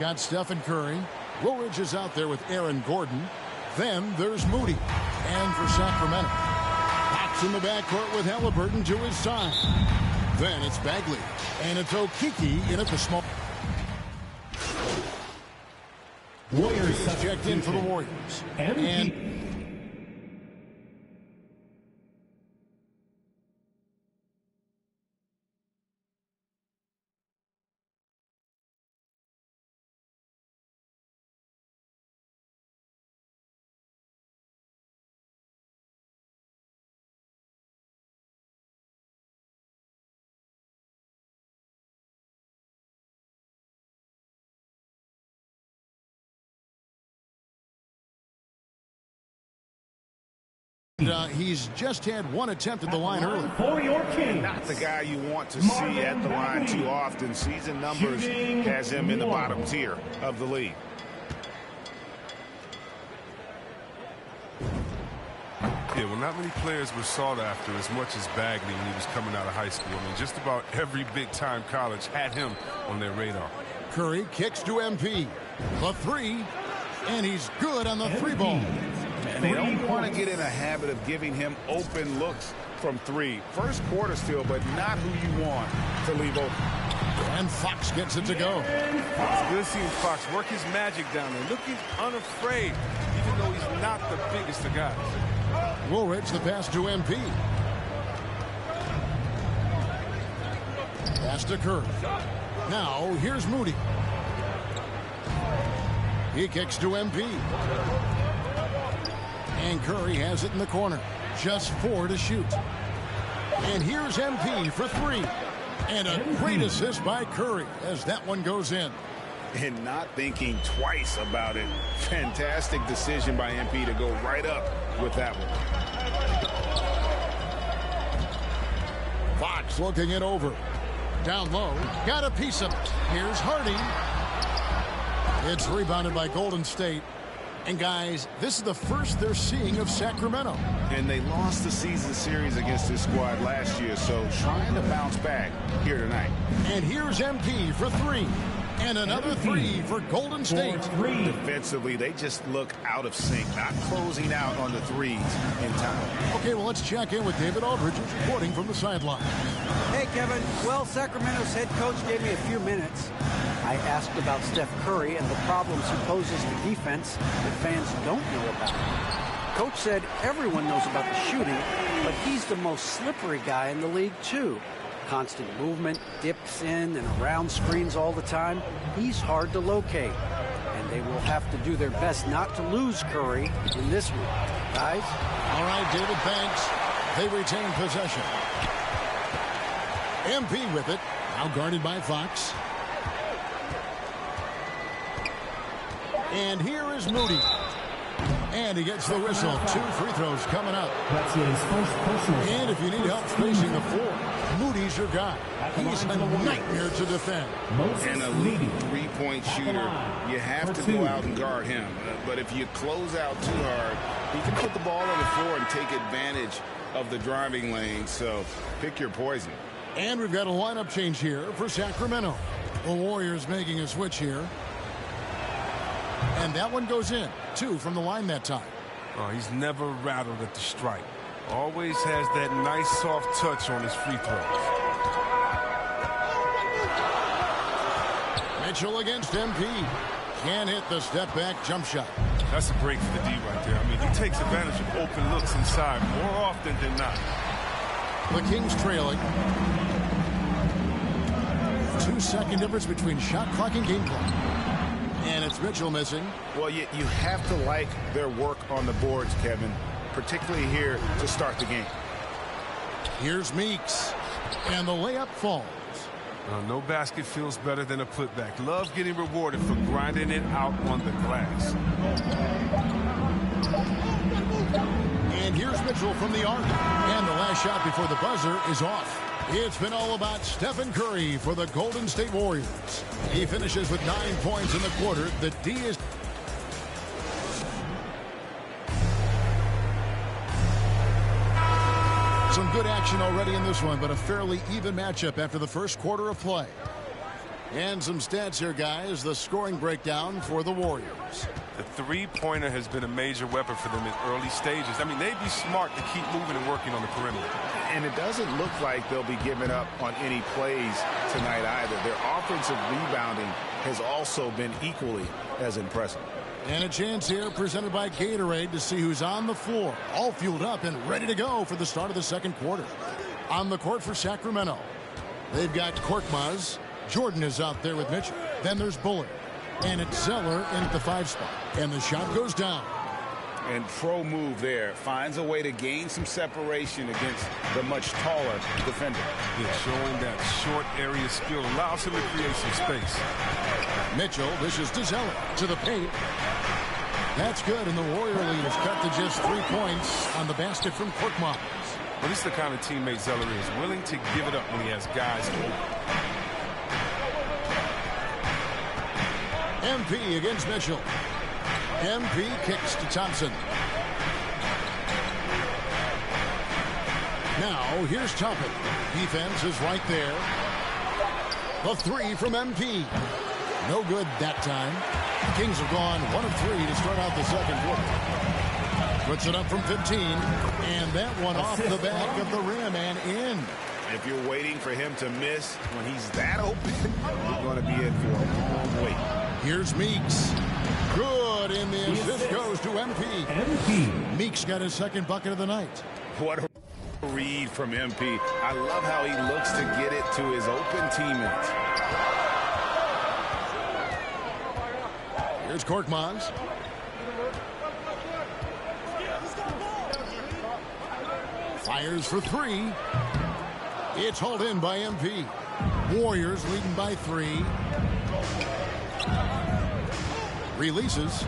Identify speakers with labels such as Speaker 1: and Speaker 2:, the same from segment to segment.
Speaker 1: Got Stephen Curry. Woolridge is out there with Aaron Gordon. Then there's Moody. And for Sacramento, Fox in the backcourt with Halliburton to his side. Then it's Bagley. And it's Okeke in at the small. Warriors checked in for the Warriors. And he's just had one attempt at the line early.
Speaker 2: For your Kings.
Speaker 3: Not the guy you want to see at the line too often. Season numbers has him in the bottom tier of the league.
Speaker 4: Yeah, well, not many players were sought after as much as Bagley when he was coming out of high school. I mean, just about every big-time college had him on their radar.
Speaker 1: Curry kicks to MP. The three, and he's good on the three ball.
Speaker 3: And they don't want to get in a habit of giving him open looks from three. First quarter still, but not who you want to leave open.
Speaker 1: And Fox gets it to go.
Speaker 4: It's good seeing Fox work his magic down there, looking unafraid, even though he's not the biggest of guys.
Speaker 1: Woolridge, the pass to MP. Pass to Curry. Now, here's Moody. He kicks to MP. And Curry has it in the corner. Just 4 to shoot. And here's MP for 3. And a great assist by Curry as that one goes in.
Speaker 3: And not thinking twice about it. Fantastic decision by MP to go right up with that one.
Speaker 1: Fox looking it over. Down low. Got a piece of it. Here's Hardy. It's rebounded by Golden State. And guys, this is the first they're seeing of Sacramento.
Speaker 3: And they lost the season series against this squad last year, so trying to bounce back here tonight.
Speaker 1: And here's MP for 3. And another 3 for Golden State.
Speaker 3: Defensively, they just look out of sync, not closing out on the threes in time.
Speaker 1: Okay, well, let's check in with David Aldridge, who's reporting from the sideline.
Speaker 5: Hey, Kevin. Well, Sacramento's head coach gave me a few minutes. I asked about Steph Curry and the problems he poses to defense that fans don't know about. Coach said everyone knows about the shooting, but he's the most slippery guy in the league, too. Constant movement, dips in and around screens all the time. He's hard to locate. And they will have to do their best not to lose Curry in this one. Guys?
Speaker 1: All right, David, thanks. They retain possession. MP with it. Now guarded by Fox. And here is Moody. And he gets the whistle. 2 free throws coming up.
Speaker 2: That's his first personal.
Speaker 1: And if you need help spacing the floor, Moody's your guy. He's a nightmare to defend.
Speaker 3: And a leading three-point shooter. You have to go out and guard him. But if you close out too hard, he can put the ball on the floor and take advantage of the driving lane. So pick your poison.
Speaker 1: And we've got a lineup change here for Sacramento. The Warriors making a switch here. And that one goes in. 2 from the line that time.
Speaker 4: Oh, he's never rattled at the strike. Always has that nice soft touch on his free throws.
Speaker 1: Mitchell against MP. Can't hit the step-back jump shot.
Speaker 4: That's a break for the D right there. I mean, he takes advantage of open looks inside more often than not.
Speaker 1: The Kings trailing. 2-second difference between shot clock and game clock. And it's Mitchell missing.
Speaker 3: Well, you have to like their work on the boards, Kevin, particularly here to start the game.
Speaker 1: Here's Meeks. And the layup falls.
Speaker 4: No basket feels better than a putback. Love getting rewarded for grinding it out on the glass.
Speaker 1: And here's Mitchell from the arc. And the last shot before the buzzer is off. It's been all about Stephen Curry for the Golden State Warriors. He finishes with 9 points in the quarter. The D is... Some good action already in this one, but a fairly even matchup after the first quarter of play. And some stats here, guys. The scoring breakdown for the Warriors.
Speaker 4: The three-pointer has been a major weapon for them in early stages. I mean, they'd be smart to keep moving and working on the perimeter.
Speaker 3: And it doesn't look like they'll be giving up on any plays tonight either. Their offensive rebounding has also been equally as impressive.
Speaker 1: And a chance here presented by Gatorade to see who's on the floor. All fueled up and ready to go for the start of the second quarter. On the court for Sacramento, they've got Korkmaz. Jordan is out there with Mitchell. Then there's Bullard. And it's Zeller in at the 5 spot. And the shot goes down.
Speaker 3: And pro move there. Finds a way to gain some separation against the much taller defender.
Speaker 4: Yeah, showing that short area skill allows him to create some space.
Speaker 1: Mitchell dishes to Zeller. To the paint. That's good. And the Warrior lead is cut to just 3 points on the basket from Korkmaz.
Speaker 4: Well, this is the kind of teammate Zeller is, willing to give it up when he has guys open.
Speaker 1: MP against Mitchell. MP kicks to Thompson. Now, here's Toppin. Defense is right there. The 3 from MP. No good that time. The Kings have gone 1 of 3 to start out the second quarter. Puts it up from 15. And that one off the back of the rim and in.
Speaker 3: If you're waiting for him to miss when he's that open, you're going to be in for a long wait.
Speaker 1: Here's Meeks. Good, and the assist goes to MP. Meeks got his second bucket of the night.
Speaker 3: What a read from MP. I love how he looks to get it to his open teammates.
Speaker 1: Here's Korkmaz. Fires for 3. It's hauled in by MP. Warriors leading by 3. Releases.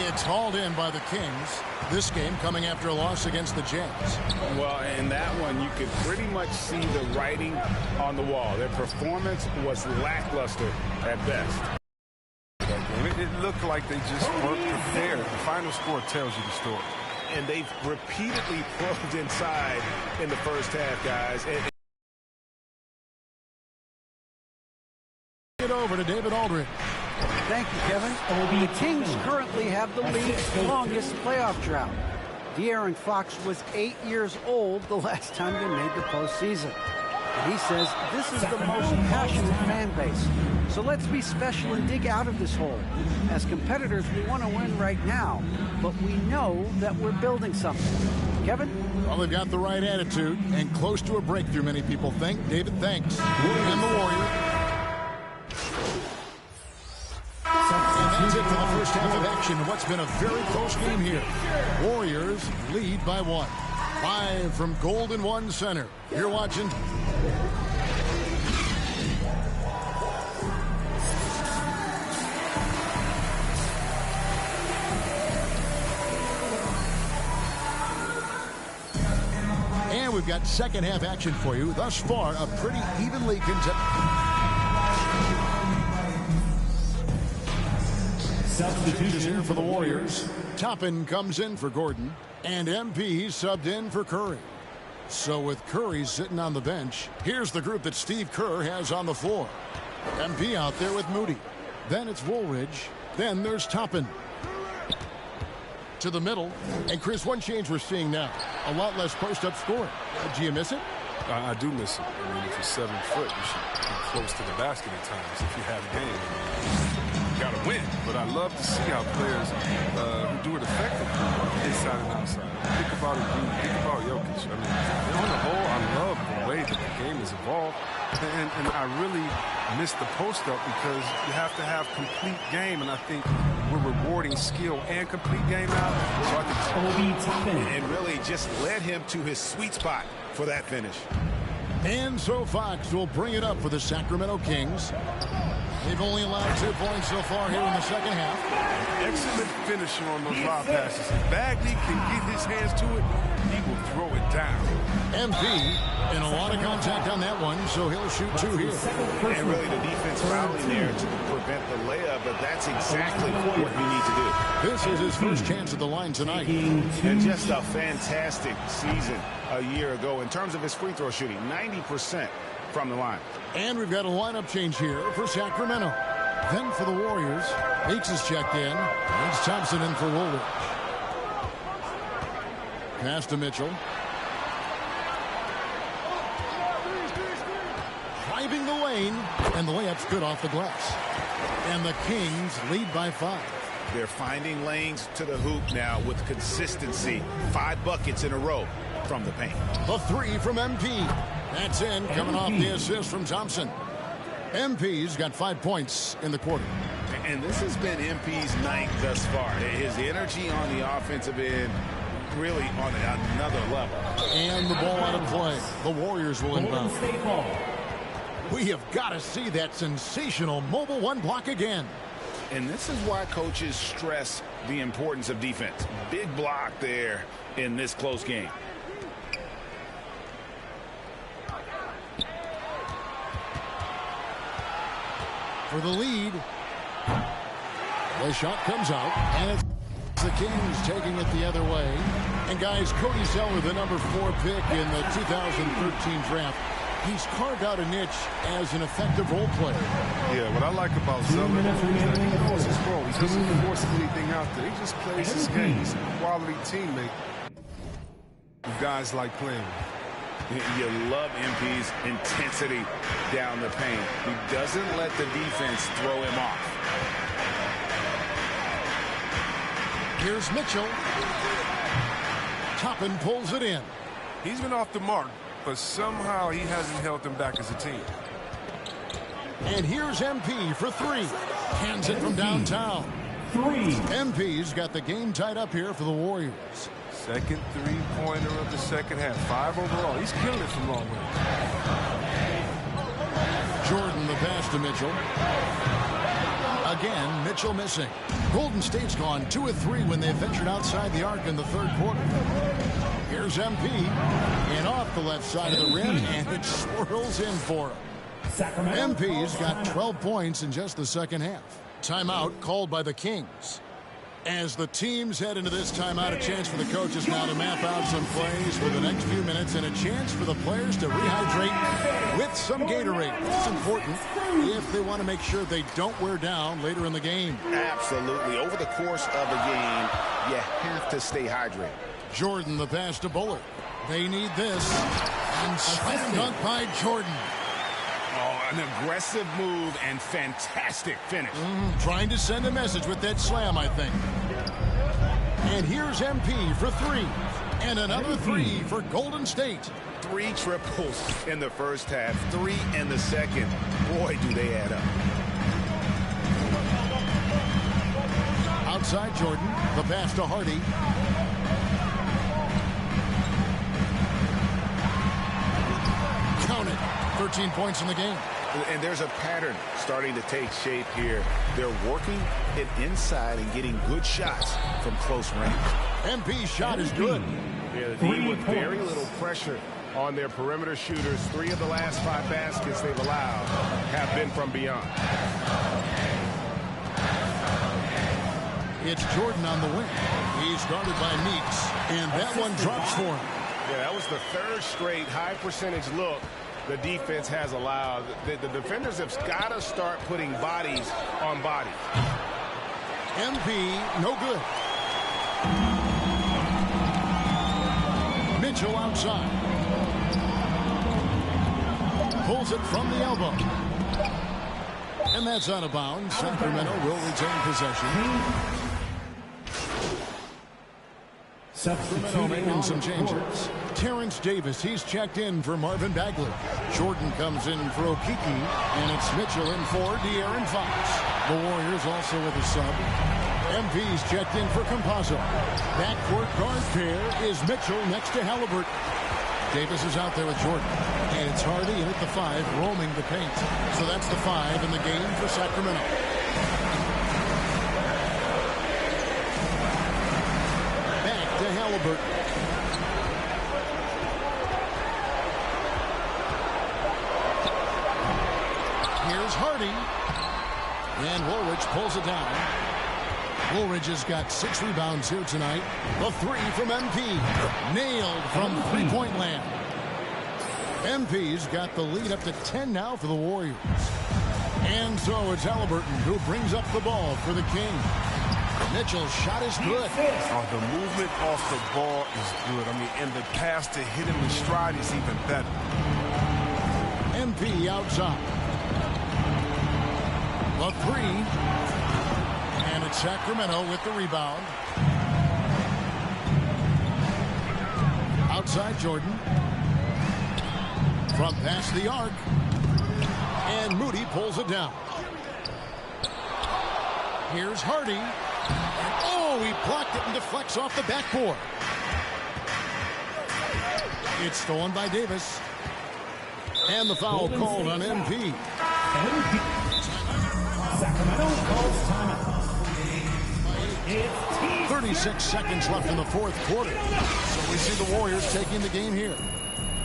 Speaker 1: It's hauled in by the Kings. This game coming after a loss against the Jazz.
Speaker 3: Well, in that one, you could pretty much see the writing on the wall. Their performance was lackluster at best.
Speaker 4: It looked like they just weren't prepared. The final score tells you the story.
Speaker 3: And they've repeatedly probed inside in the first half, guys.
Speaker 1: Get over to David Aldridge.
Speaker 5: Thank you, Kevin. The Kings currently have the league's longest playoff drought. De'Aaron Fox was 8 years old the last time they made the postseason. And he says this is the most passionate fan base. So let's be special and dig out of this hole. As competitors, we want to win right now, but we know that we're building something. Kevin?
Speaker 1: Well, they've got the right attitude and close to a breakthrough, many people think. David, thanks. And the Warrior. And that's it for the first half of action. What's been a very close game here. Warriors lead by 1. Live from Golden One Center. You're watching. And we've got second half action for you. Thus far, a pretty evenly contested. Substitution here for the Warriors. Toppin comes in for Gordon. And MP subbed in for Curry. So with Curry sitting on the bench, here's the group that Steve Kerr has on the floor. MP out there with Moody. Then it's Woolridge. Then there's Toppin. To the middle. And Chris, one change we're seeing now. A lot less post-up scoring. Do you miss it?
Speaker 4: I do miss it. I mean, if you're 7 foot, you should be close to the basket at times if you have a game. Got to win, but I love to see how players who do it effectively inside and outside. Think about it, think about Jokic. I mean, on the whole, I love the way that the game has evolved, and I really miss the post-up because you have to have complete game, and I think we're rewarding skill and complete game now. So I think
Speaker 3: and really just led him to his sweet spot for that finish.
Speaker 1: And so Fox will bring it up for the Sacramento Kings. They've only allowed 2 points so far here in the second half.
Speaker 4: Excellent finisher on those lob passes. If Bagley can get his hands to it, he will throw it down.
Speaker 1: MP and a lot of contact on that one, so he'll shoot 2 here.
Speaker 3: And really the defense fouling there to prevent the layup, but that's exactly what we need to do.
Speaker 1: This is his first chance at the line tonight.
Speaker 3: And just a fantastic season a year ago in terms of his free throw shooting. 90%. from the line.
Speaker 1: And we've got a lineup change here for Sacramento. Then for the Warriors, Meeks is checked in. It's Thompson in for Woolridge. Pass to Mitchell. Driving the lane, and the layup's good off the glass. And the Kings lead by 5.
Speaker 3: They're finding lanes to the hoop now with consistency. 5 buckets in a row from the paint.
Speaker 1: The 3 from MP. That's in, coming off the assist from Thompson. MP's got 5 points in the quarter.
Speaker 3: And this has been MP's night thus far. His energy on the offensive end really on another level.
Speaker 1: And the ball out of play. The Warriors will inbound. We have got to see that sensational mobile 1 block again.
Speaker 3: And this is why coaches stress the importance of defense. Big block there in this close game.
Speaker 1: For the lead. The shot comes out, and it's the Kings taking it the other way. And guys, Cody Zeller, the number 4 pick in the 2013 draft, he's carved out a niche as an effective role player.
Speaker 4: Yeah, what I like about Zeller is that he knows his role. He doesn't force anything out there. He just plays his game. He's a quality teammate. Guys like playing with.
Speaker 3: You love MP's intensity down the paint. He doesn't let the defense throw him off.
Speaker 1: Here's Mitchell. Toppin pulls it in.
Speaker 4: He's been off the mark, but somehow he hasn't held them back as a team.
Speaker 1: And here's MP for 3. Hands it from downtown.
Speaker 2: 3.
Speaker 1: MP's got the game tied up here for the Warriors.
Speaker 4: Second three-pointer of the second half. 5 overall. He's killing it from long range.
Speaker 1: Jordan the pass to Mitchell. Again, Mitchell missing. Golden State's gone 2 of 3 when they ventured outside the arc in the 3rd quarter. Here's MP. And off the left side of the rim, and it swirls in for him. MP's got 12 points in just the second half. Timeout called by the Kings. As the teams head into this timeout, a chance for the coaches now to map out some plays for the next few minutes and a chance for the players to rehydrate with some Gatorade. This is important if they want to make sure they don't wear down later in the game.
Speaker 3: Absolutely. Over the course of a game, you have to stay hydrated.
Speaker 1: Jordan the pass to Bullard. They need this. And slam dunk by Jordan.
Speaker 3: Oh, an aggressive move and fantastic finish.
Speaker 1: Trying to send a message with that slam, I think. And here's MP for 3. And another 3 for Golden State.
Speaker 3: 3 triples in the first half, 3 in the second. Boy, do they add up.
Speaker 1: Outside Jordan, the pass to Hardy. Count it. 13 points in the game.
Speaker 3: And there's a pattern starting to take shape here. They're working it inside and getting good shots from close range.
Speaker 1: MP's shot is good.
Speaker 6: Yeah, the team with very little pressure on their perimeter shooters. 3 of the last 5 baskets they've allowed have been from beyond.
Speaker 1: It's Jordan on the wing. He's guarded by Meeks, and that one drops for him.
Speaker 6: Yeah, that was the 3rd straight high percentage look the defense has allowed. The defenders have got to start putting bodies on bodies.
Speaker 1: MP, no good. Mitchell outside. Pulls it from the elbow. And that's out of bounds. Sacramento will retain possession. Sacramento making some changes. Terrence Davis, he's checked in for Marvin Bagley. Jordan comes in for Okiki, and it's Mitchell in for De'Aaron Fox. The Warriors also with a sub. MP's checked in for Campazzo. Backcourt guard pair is Mitchell next to Halliburton. Davis is out there with Jordan. And it's Hardy in at the 5, roaming the paint. So that's the 5 in the game for Sacramento. Back to Halliburton. Here's Hardy. And Woolridge pulls it down. Woolridge has got 6 rebounds here tonight. The 3 from MP. Nailed from three-point land. MP's got the lead up to 10 now for the Warriors. And so it's Halliburton who brings up the ball for the Kings. Mitchell's shot is good.
Speaker 4: Oh, the movement off the ball is good. I mean, and the pass to hit him in stride is even better.
Speaker 1: MP outside. The three. And it's Sacramento with the rebound. Outside Jordan. From past the arc. And Moody pulls it down. Here's Hardy. And oh, he blocked it and deflects off the backboard. It's stolen by Davis. And the foul called on MP.
Speaker 2: Sacramento calls timeout. It's
Speaker 1: 36 seconds left in the fourth quarter. So we see the Warriors taking the game here.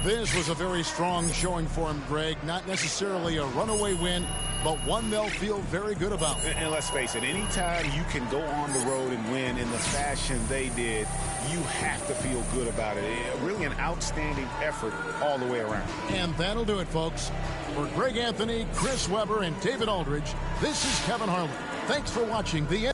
Speaker 1: This was a very strong showing for him, Greg. Not necessarily a runaway win, but one they'll feel very good about.
Speaker 3: And let's face it, anytime you can go on the road and win in the fashion they did, you have to feel good about it. Really an outstanding effort all the way around.
Speaker 1: And that'll do it, folks. For Greg Anthony, Chris Webber, and David Aldridge, this is Kevin Harlan. Thanks for watching the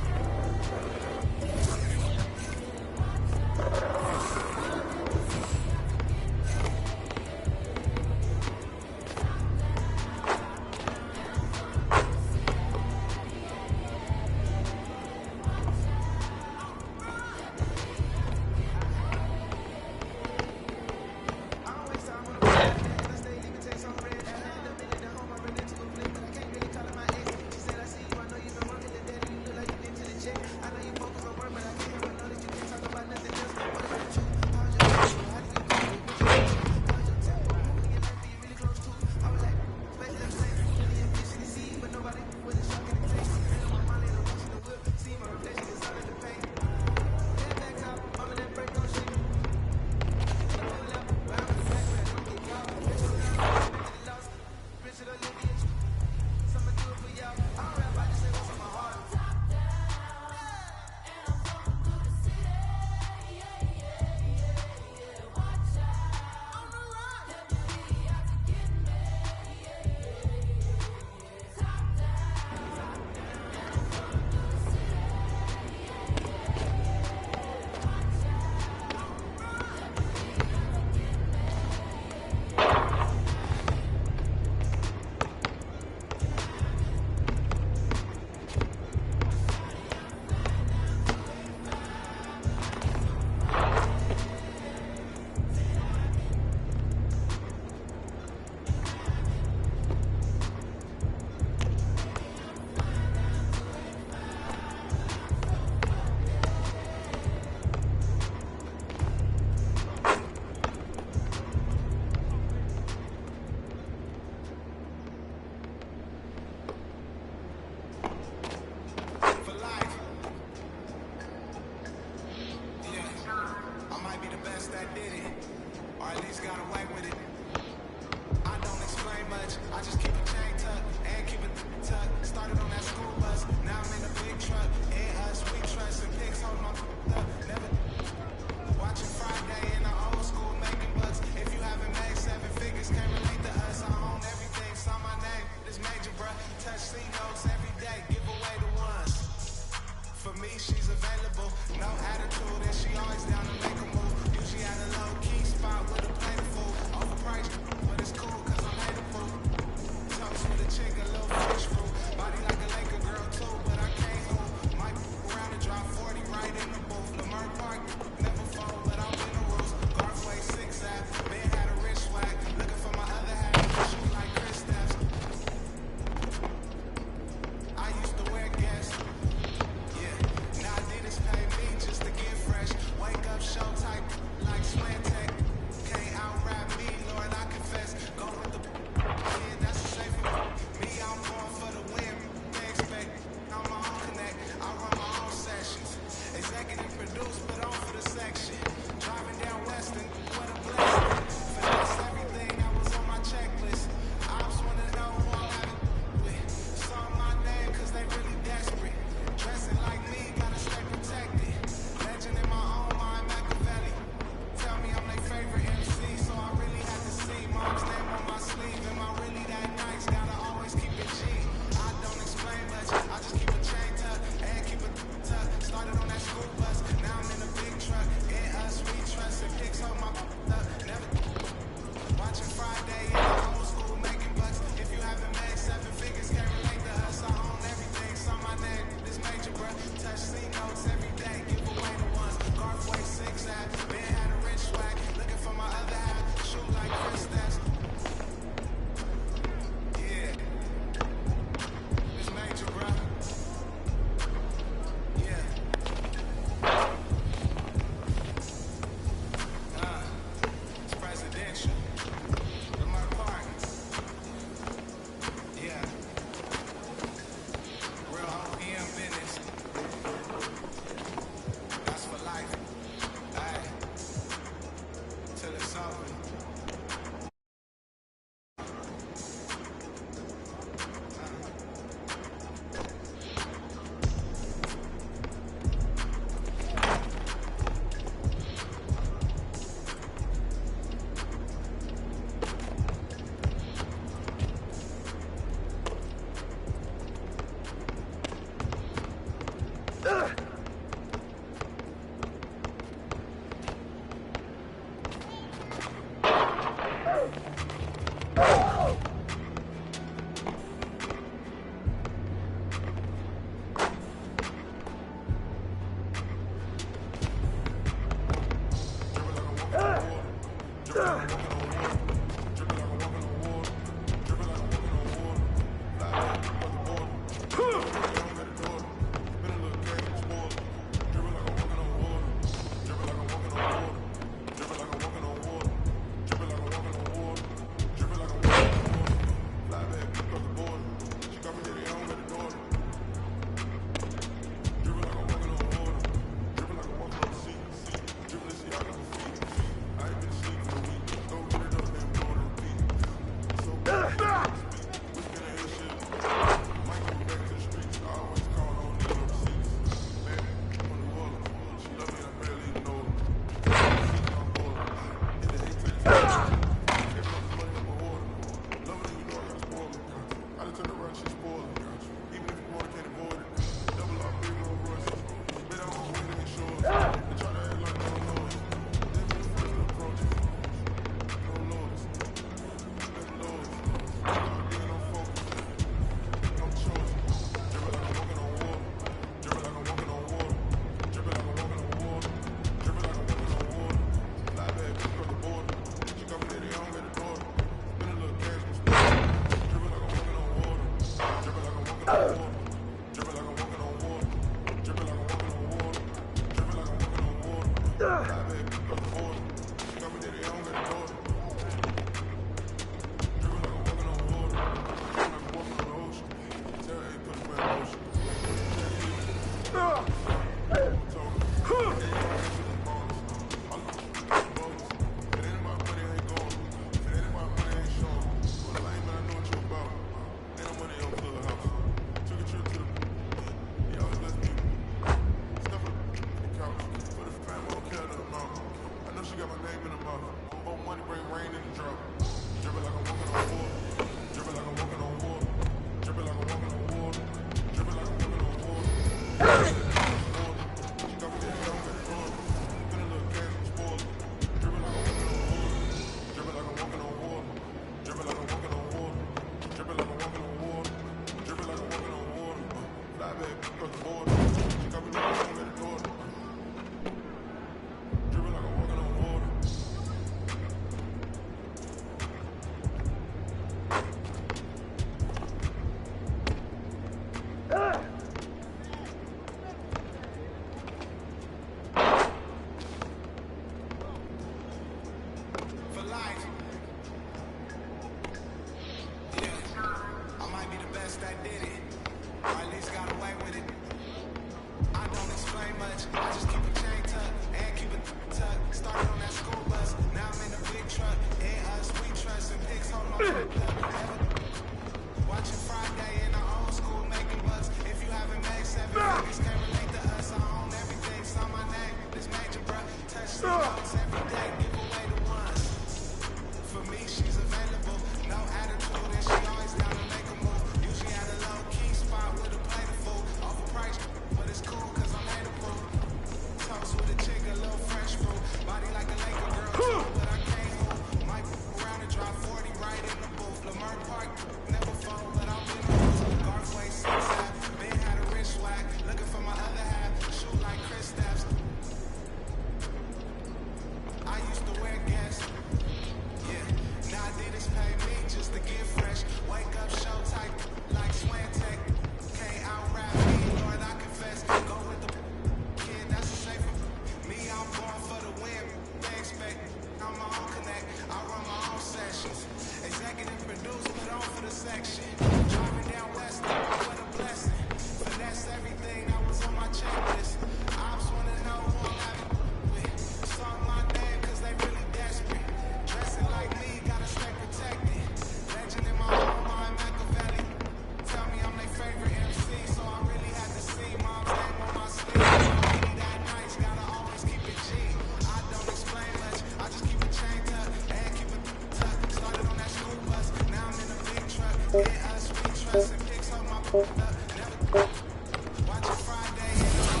Speaker 7: Watch it Friday.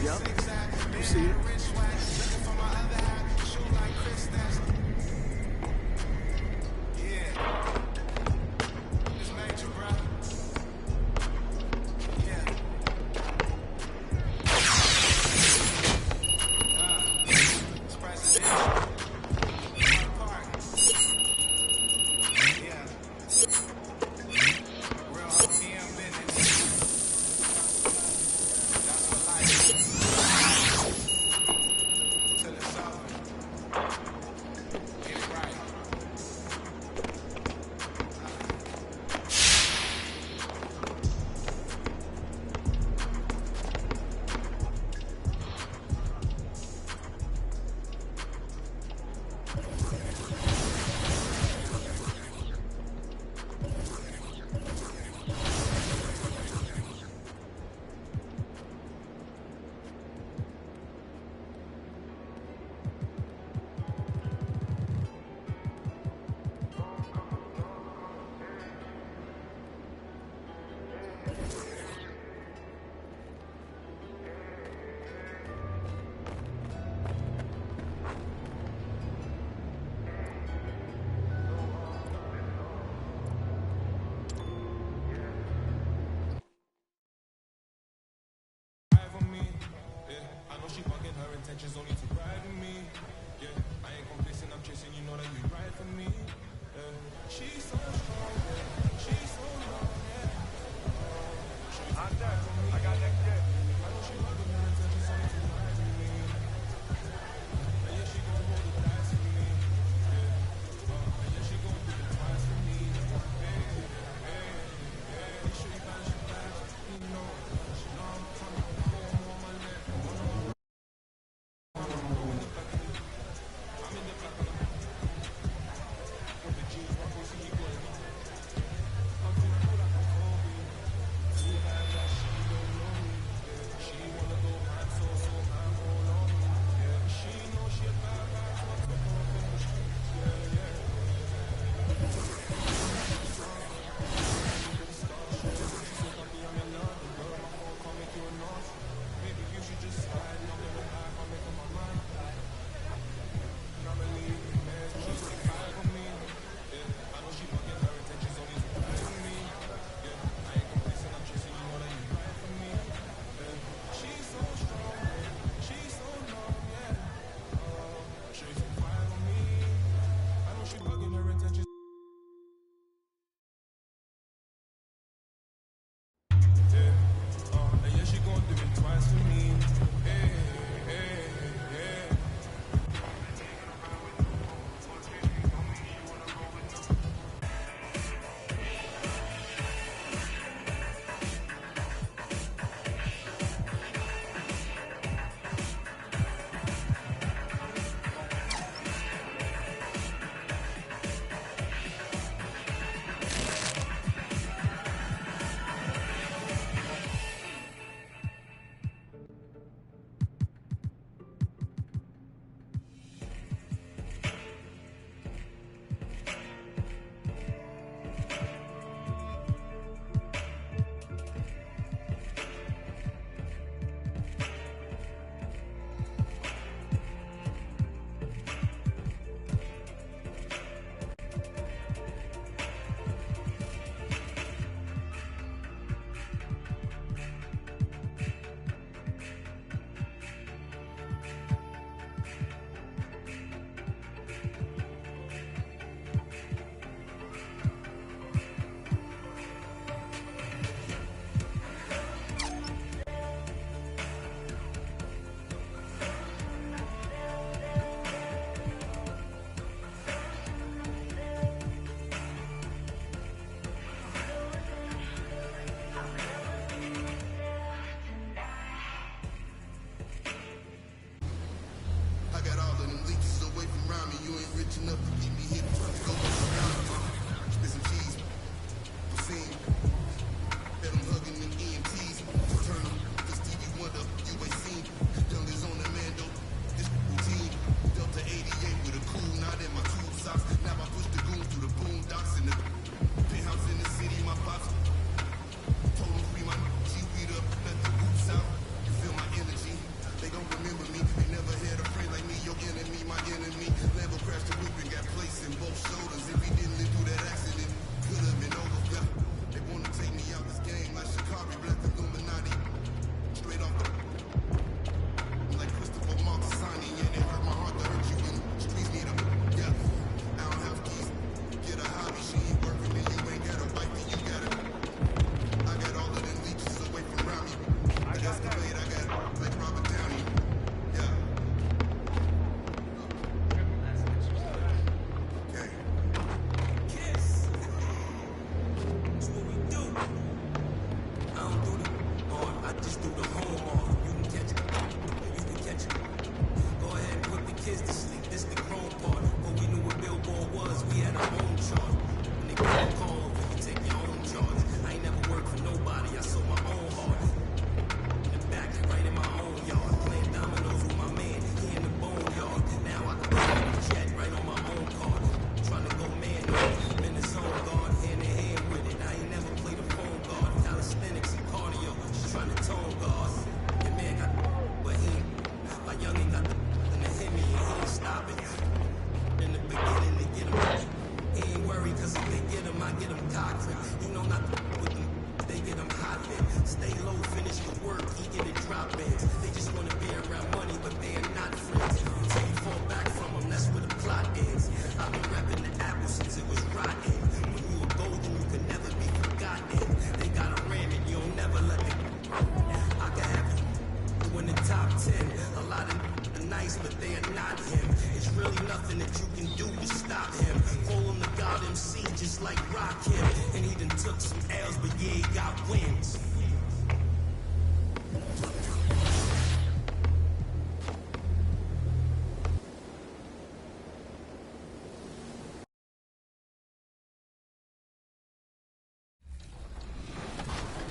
Speaker 5: Yep.
Speaker 4: You see it?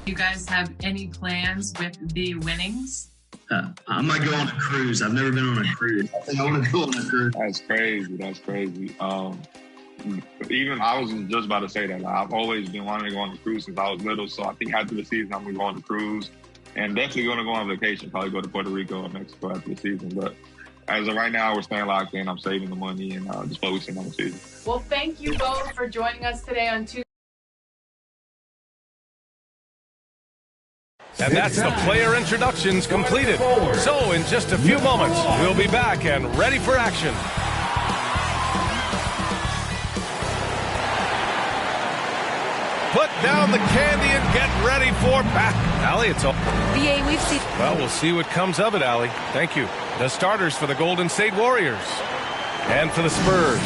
Speaker 7: You guys have any plans with the winnings?
Speaker 8: I might go on a cruise. I've never been on a cruise. I think I want to go on a cruise.
Speaker 9: That's crazy. That's crazy. Even I was just about to say that. I've always been wanting to go on a cruise since I was little. So I think after the season, I'm going to go on a cruise and definitely going to go on vacation. Probably go to Puerto Rico or Mexico after the season. But as of right now, we're staying locked in. I'm saving the money and just focusing on the season.
Speaker 7: Well, thank you both for joining us today on Tuesday.
Speaker 10: And that's the player introductions completed. So in just a few moments, we'll be back and ready for action. Put down the candy and get ready for back. Allie, it's all.
Speaker 11: BA, we've seen.
Speaker 10: Well, we'll see what comes of it, Allie. Thank you. The starters for the Golden State Warriors and for the Spurs.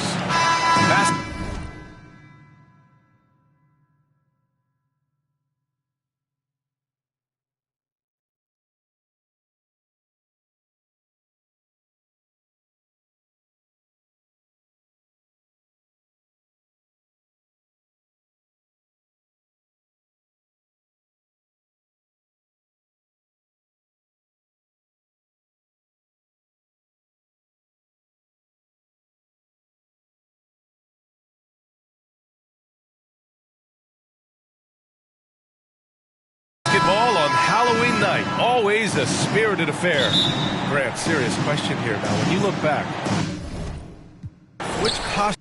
Speaker 10: Basketball on Halloween night, always a spirited affair. Grant, serious question here now. When you look back, which costume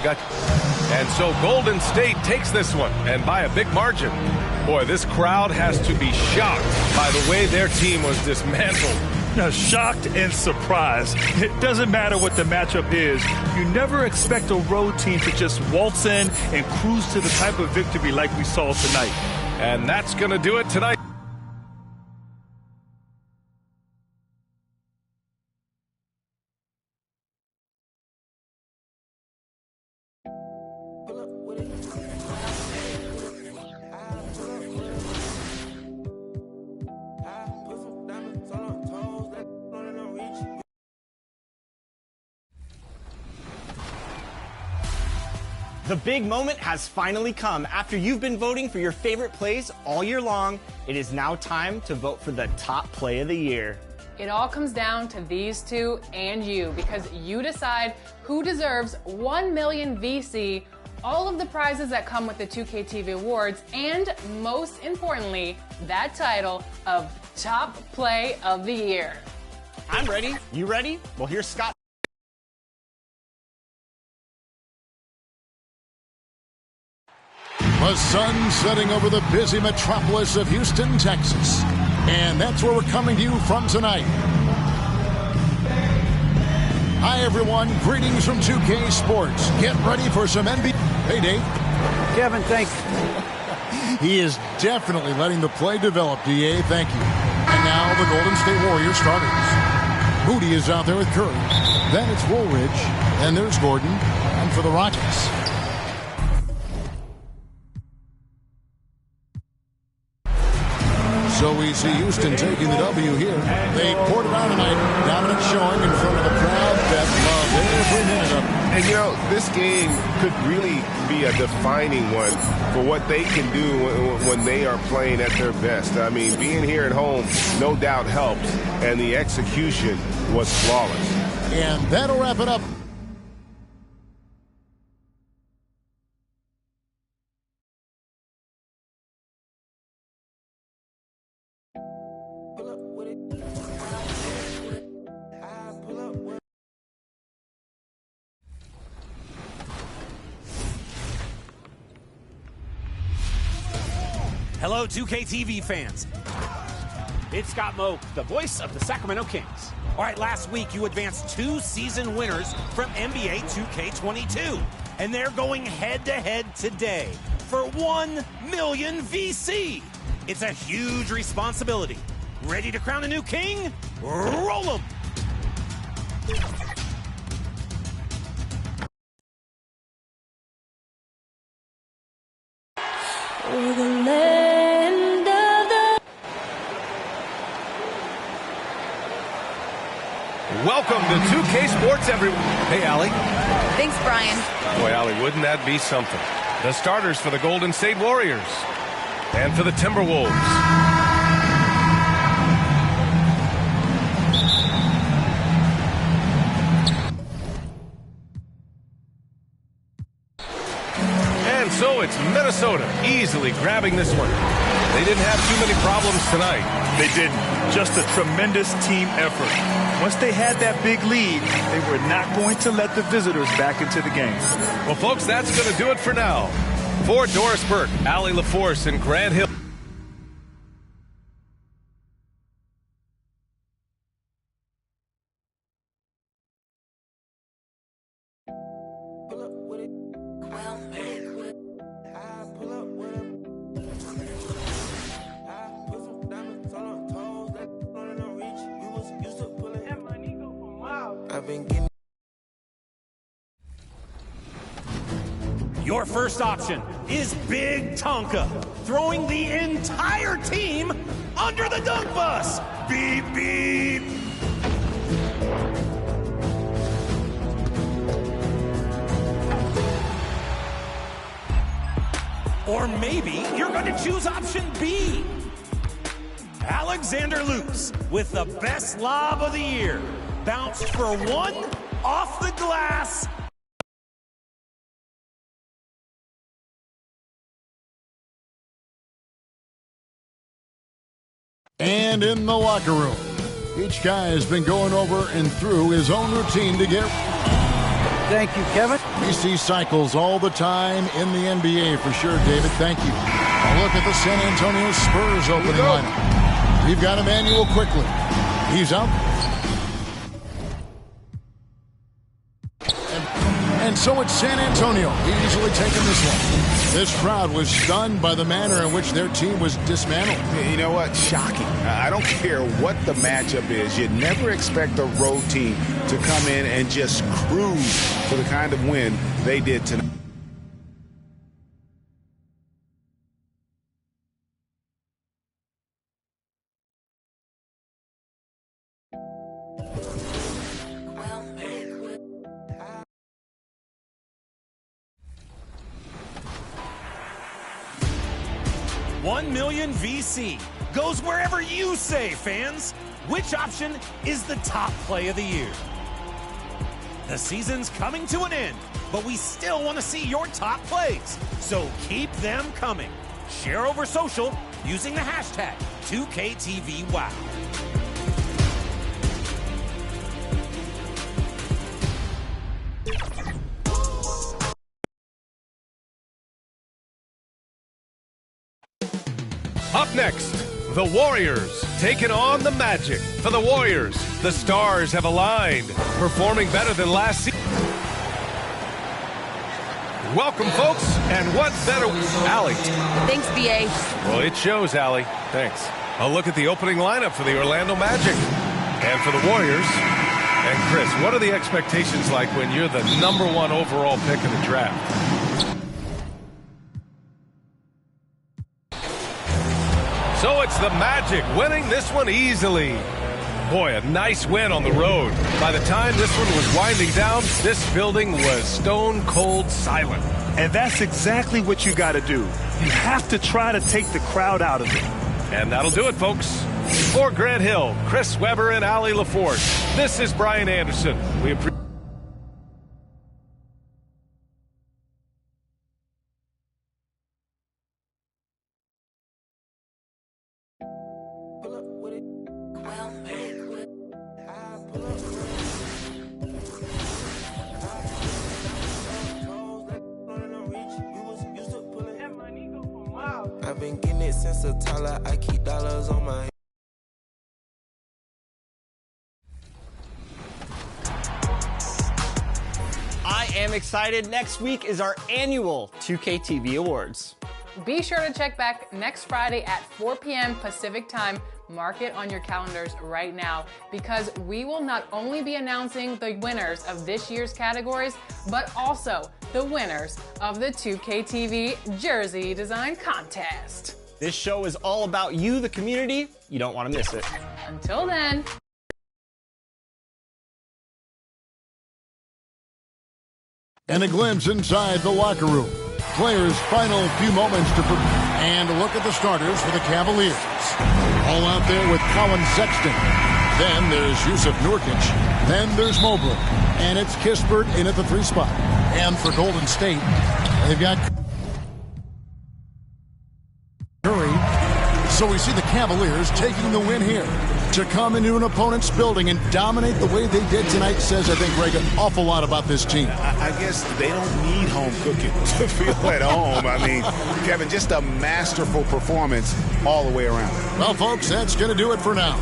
Speaker 10: got you? And so Golden State takes this one, and by a big margin. Boy, this crowd has to be shocked by the way their team was dismantled.
Speaker 12: Shocked and surprised. It doesn't matter what the matchup is. You never expect a road team to just waltz in and cruise to the type of victory like we saw tonight.
Speaker 10: And that's going to do it tonight.
Speaker 13: The big moment has finally come. After you've been voting for your favorite plays all year long, it is now time to vote for the top play of the year.
Speaker 7: It all comes down to these two and you, because you decide who deserves 1 million VC, all of the prizes that come with the 2K TV Awards, and most importantly, that title of Top Play of the Year.
Speaker 13: I'm ready. You ready? Well, here's Scott.
Speaker 1: The sun setting over the busy metropolis of Houston, Texas. And that's where we're coming to you from tonight. Hi, everyone. Greetings from 2K Sports. Get ready for some NBA. Hey, Dave.
Speaker 5: Kevin, thanks.
Speaker 1: He is definitely letting the play develop, DA. Thank you. And now the Golden State Warriors starters. Moody is out there with Curry. Then it's Woolridge. And there's Gordon. And for the Rockets. So we see Houston taking the W here. They poured it on tonight. Dominant showing in front of the crowd that loved every minute of it.
Speaker 6: And, you know, this game could really be a defining one for what they can do when they are playing at their best. I mean, being here at home no doubt helps, and the execution was flawless.
Speaker 1: And that'll wrap it up.
Speaker 11: Hello, 2K TV fans. It's Scott Moak, the voice of the Sacramento Kings. All right, last week you advanced 2 season winners from NBA 2K22, and they're going head-to-head today for 1 million VC. It's a huge responsibility. Ready to crown a new king? Roll 'em!
Speaker 10: Welcome to 2K Sports, everyone. Hey, Allie.
Speaker 14: Thanks, Brian.
Speaker 10: Boy, Allie, wouldn't that be something? The starters for the Golden State Warriors and for the Timberwolves. And so it's Minnesota easily grabbing this one. They didn't have too many problems tonight.
Speaker 12: They didn't. Just a tremendous team effort. Once they had that big lead, they were not going to let the visitors back into the game.
Speaker 10: Well, folks, that's going to do it for now. For Doris Burke, Allie LaForce, and Grant Hill.
Speaker 11: Your first option is Big Tonka, throwing the entire team under the dunk bus. Beep, beep. Or maybe you're going to choose option B. Alexander Lutz with the best lob of the year. Bounced for 1 off the glass.
Speaker 1: And in the locker room, each guy has been going over and through his own routine to get.
Speaker 5: Thank you, Kevin.
Speaker 1: We see cycles all the time in the NBA for sure, David. Thank you. A look at the San Antonio Spurs opening lineup. We've got Emmanuel quickly. He's out. And so it's San Antonio easily taking this one. This crowd was stunned by the manner in which their team was dismantled.
Speaker 3: You know what? Shocking. I don't care what the matchup is. You'd never expect a road team to come in and just cruise for the kind of win they did tonight.
Speaker 11: $1 million VC goes wherever you say, fans. Which option is the top play of the year? The season's coming to an end, but we still want to see your top plays. So keep them coming. Share over social using the hashtag 2KTVWow.
Speaker 10: Up next, the Warriors taking on the Magic. For the Warriors, the stars have aligned, performing better than last season. Welcome, folks, and what better... Allie.
Speaker 14: Thanks, B.A.
Speaker 10: Well, it shows, Allie. Thanks. A look at the opening lineup for the Orlando Magic and for the Warriors. And, Chris, what are the expectations like when you're the #1 overall pick in the draft? So it's the Magic winning this one easily. Boy, a nice win on the road. By the time this one was winding down, this building was stone cold silent.
Speaker 12: And that's exactly what you got to do. You have to try to take the crowd out of it.
Speaker 10: And that'll do it, folks. For Grant Hill, Chris Webber, and Allie LaForge, this is Brian Anderson. We appreciate
Speaker 15: I've been getting it since a toddler. I keep dollars on my head.
Speaker 13: I am excited. Next week is our annual 2K TV Awards.
Speaker 7: Be sure to check back next Friday at 4 p.m. Pacific Time. Mark it on your calendars right now, because we will not only be announcing the winners of this year's categories, but also the winners of the 2K TV Jersey Design Contest.
Speaker 13: This show is all about you, the community. You don't want to miss it.
Speaker 7: Until then.
Speaker 1: And a glimpse inside the locker room. Players' final few moments to and a look at the starters for the Cavaliers. All out there with Colin Sexton. Then there's Yusuf Nurkic. Then there's Mobley. And it's Kispert in at the 3 spot. And for Golden State, they've got Curry. So we see the Cavaliers taking the win here. To come into an opponent's building and dominate the way they did tonight says, I think, Greg, an awful lot about this team.
Speaker 3: I guess they don't need home cooking to feel at home. I mean, Kevin, just a masterful performance all the way around.
Speaker 1: Well, folks, that's going to do it for now.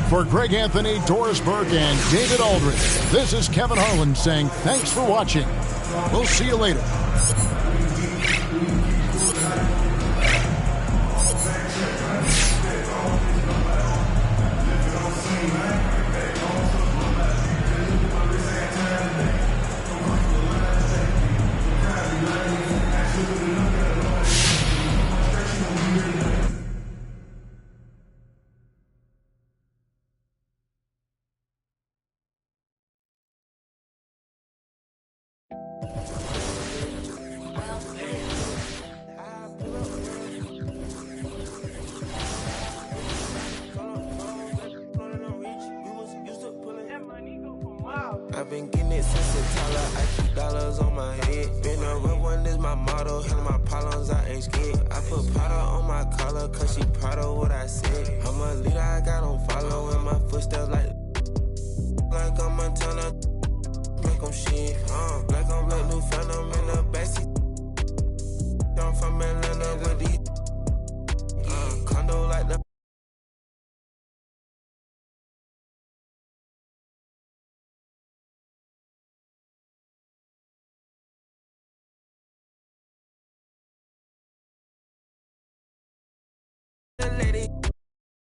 Speaker 1: For Greg Anthony, Doris Burke, and David Aldridge, this is Kevin Harlan saying thanks for watching. We'll see you later.
Speaker 15: I've been getting it since a toddler. I keep dollars on my head. Been a real one is my motto. Handle my problems, I ain't scared. I put powder on my collar, cause she proud of what I said. I'm a leader, I got on following my footsteps like I'm Montana. Make them shit. Like I'm Black New Phantom in the backseat. I'm from Atlanta with these condo like the. Lady.